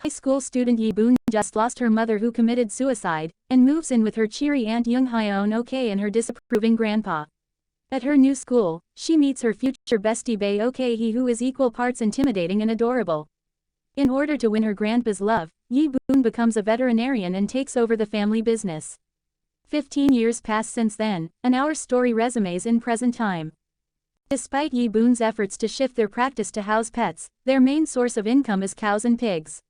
school student Yi Boon just lost her mother who committed suicide, and moves in with her cheery aunt Young Hyeon Ok and her disapproving grandpa. At her new school, she meets her future bestie Bae Ok Hee, who is equal parts intimidating and adorable. In order to win her grandpa's love, Yi Boon becomes a veterinarian and takes over the family business. 15 years pass since then, and our story resumes in present time. Despite Yi Boon's efforts to shift their practice to house pets, their main source of income is cows and pigs.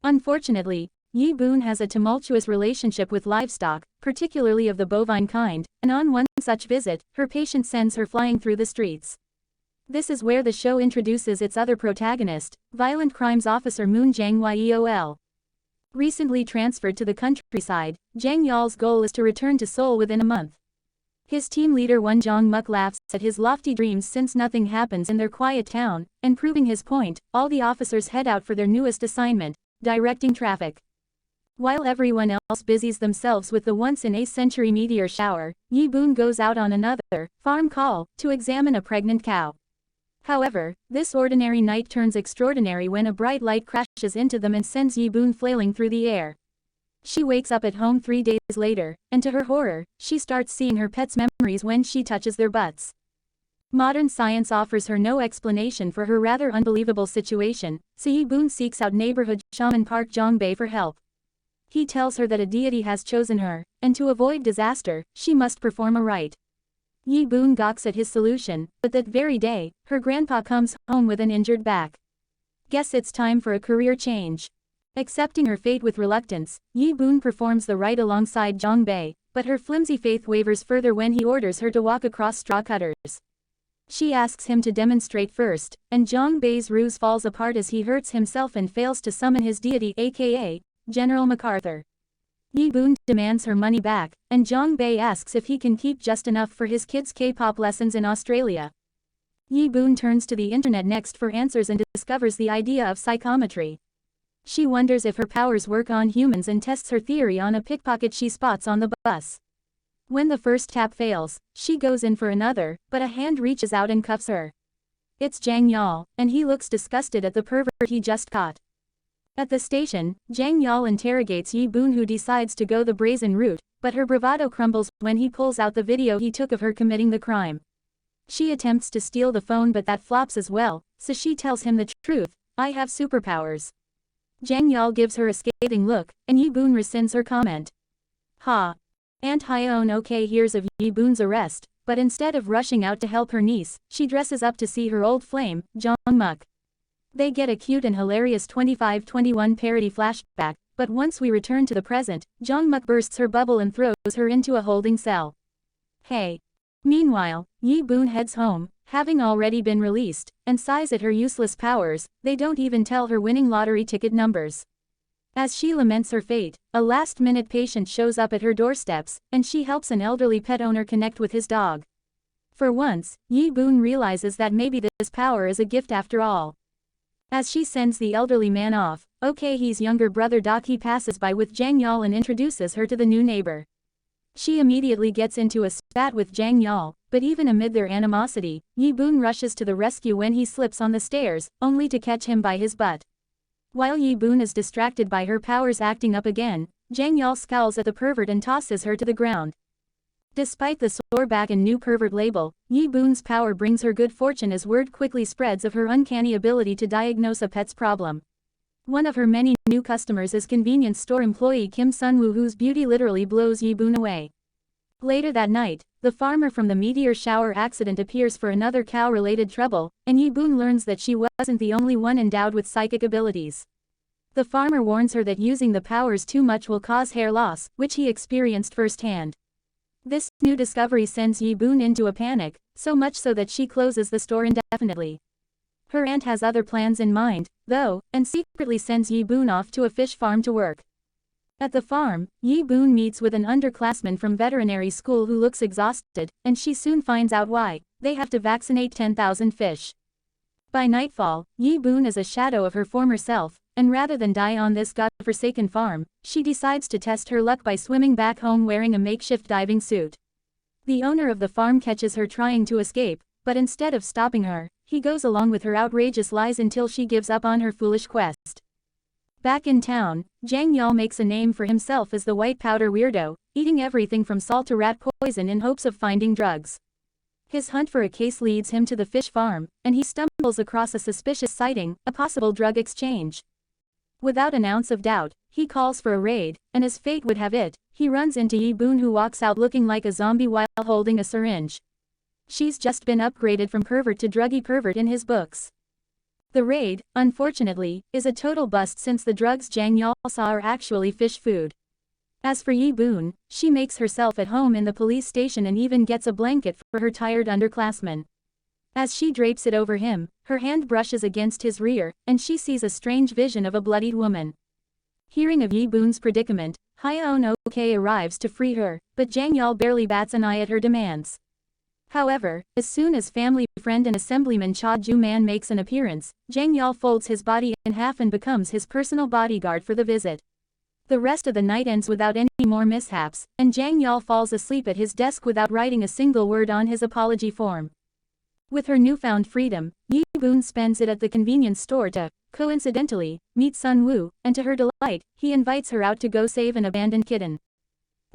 Unfortunately, Yi Boon has a tumultuous relationship with livestock, particularly of the bovine kind, and on one such visit, her patient sends her flying through the streets. This is where the show introduces its other protagonist, violent crimes officer Moon Jang-yeol. Recently transferred to the countryside, Jang-yeol's goal is to return to Seoul within a month. His team leader Won Jong-muk laughs at his lofty dreams since nothing happens in their quiet town, and proving his point, all the officers head out for their newest assignment, directing traffic. While everyone else busies themselves with the once-in-a-century meteor shower, Yi Boon goes out on another, farm call, to examine a pregnant cow. However, this ordinary night turns extraordinary when a bright light crashes into them and sends Yi Boon flailing through the air. She wakes up at home 3 days later, and to her horror, she starts seeing her pet's memories when she touches their butts. Modern science offers her no explanation for her rather unbelievable situation, so Yi Boon seeks out neighborhood shaman Park Jong-bae for help. He tells her that a deity has chosen her, and to avoid disaster, she must perform a rite. Yi Boon gawks at his solution, but that very day, her grandpa comes home with an injured back. Guess it's time for a career change. Accepting her fate with reluctance, Yi Boon performs the rite alongside Jong-bae, but her flimsy faith wavers further when he orders her to walk across straw cutters. She asks him to demonstrate first, and Jong-bae's ruse falls apart as he hurts himself and fails to summon his deity, aka General MacArthur. Yi Boon demands her money back, and Jong-bae asks if he can keep just enough for his kids' K-pop lessons in Australia. Yi Boon turns to the internet next for answers and discovers the idea of psychometry. She wonders if her powers work on humans and tests her theory on a pickpocket she spots on the bus. When the first tap fails, she goes in for another, but a hand reaches out and cuffs her. It's Jang-yeol, and he looks disgusted at the pervert he just caught. At the station, Jang-yeol interrogates Yi Boon, who decides to go the brazen route, but her bravado crumbles when he pulls out the video he took of her committing the crime. She attempts to steal the phone, but that flops as well, so she tells him the truth: "I have superpowers." Jang-yeol gives her a scathing look, and Yi Boon rescinds her comment. Aunt Hyeon Ok hears of Yi Boon's arrest, but instead of rushing out to help her niece, she dresses up to see her old flame, Jong-muk. They get a cute and hilarious 25-21 parody flashback, but once we return to the present, Jong-muk bursts her bubble and throws her into a holding cell. Hey. Meanwhile, Yi Boon heads home, having already been released, and sighs at her useless powers. They don't even tell her winning lottery ticket numbers. As she laments her fate, a last-minute patient shows up at her doorsteps, and she helps an elderly pet owner connect with his dog. For once, Yi Boon realizes that maybe this power is a gift after all. As she sends the elderly man off, Ok-hee's younger brother Dak-hee passes by with Jang-yeol and introduces her to the new neighbor. She immediately gets into a spat with Jang-yeol, but even amid their animosity, Yi Boon rushes to the rescue when he slips on the stairs, only to catch him by his butt. While Yi Boon is distracted by her powers acting up again, Jang-yeol scowls at the pervert and tosses her to the ground. Despite the sore back and new pervert label, Yi Boon's power brings her good fortune as word quickly spreads of her uncanny ability to diagnose a pet's problem. One of her many new customers is convenience store employee Kim Sun-woo, whose beauty literally blows Yi Boon away. Later that night, the farmer from the meteor shower accident appears for another cow-related trouble, and Yi Boon learns that she wasn't the only one endowed with psychic abilities. The farmer warns her that using the powers too much will cause hair loss, which he experienced firsthand. This new discovery sends Yi Boon into a panic, so much so that she closes the store indefinitely. Her aunt has other plans in mind, though, and secretly sends Yi Boon off to a fish farm to work. At the farm, Yi Boon meets with an underclassman from veterinary school who looks exhausted, and she soon finds out why. They have to vaccinate 10,000 fish. By nightfall, Yi Boon is a shadow of her former self, and rather than die on this god-forsaken farm, she decides to test her luck by swimming back home wearing a makeshift diving suit. The owner of the farm catches her trying to escape, but instead of stopping her, he goes along with her outrageous lies until she gives up on her foolish quest. Back in town, Jang Yal makes a name for himself as the white powder weirdo, eating everything from salt to rat poison in hopes of finding drugs. His hunt for a case leads him to the fish farm, and he stumbles across a suspicious sighting, a possible drug exchange. Without an ounce of doubt, he calls for a raid, and as fate would have it, he runs into Yi Boon, who walks out looking like a zombie while holding a syringe. She's just been upgraded from pervert to druggy pervert in his books. The raid, unfortunately, is a total bust since the drugs Jang Yal saw are actually fish food. As for Yi Boon, she makes herself at home in the police station and even gets a blanket for her tired underclassman. As she drapes it over him, her hand brushes against his rear, and she sees a strange vision of a bloodied woman. Hearing of Yi Boon's predicament, Hyeon Ok arrives to free her, but Jang Yal barely bats an eye at her demands. However, as soon as family friend and Assemblyman Cha Ju-man makes an appearance, Jang Yal folds his body in half and becomes his personal bodyguard for the visit. The rest of the night ends without any more mishaps, and Jang Yal falls asleep at his desk without writing a single word on his apology form. With her newfound freedom, Yi Boon spends it at the convenience store to, coincidentally, meet Sun Woo, and to her delight, he invites her out to go save an abandoned kitten.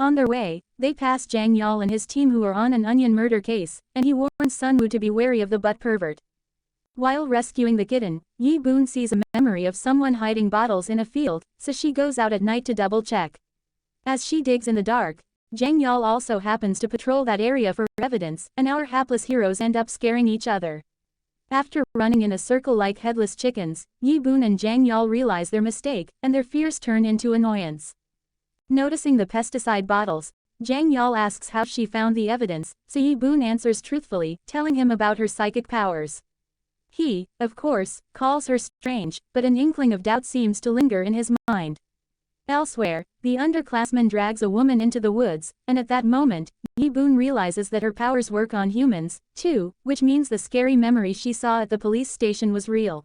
On their way, they pass Jang Yal and his team who are on an onion murder case, and he warns Sun Woo to be wary of the butt pervert. While rescuing the kitten, Yi Boon sees a memory of someone hiding bottles in a field, so she goes out at night to double check. As she digs in the dark, Jang Yal also happens to patrol that area for evidence, and our hapless heroes end up scaring each other. After running in a circle like headless chickens, Yi Boon and Jang Yal realize their mistake, and their fears turn into annoyance. Noticing the pesticide bottles, Jang Yal asks how she found the evidence, so Yi Boon answers truthfully, telling him about her psychic powers. He, of course, calls her strange, but an inkling of doubt seems to linger in his mind. Elsewhere, the underclassman drags a woman into the woods, and at that moment, Yi Boon realizes that her powers work on humans, too, which means the scary memory she saw at the police station was real.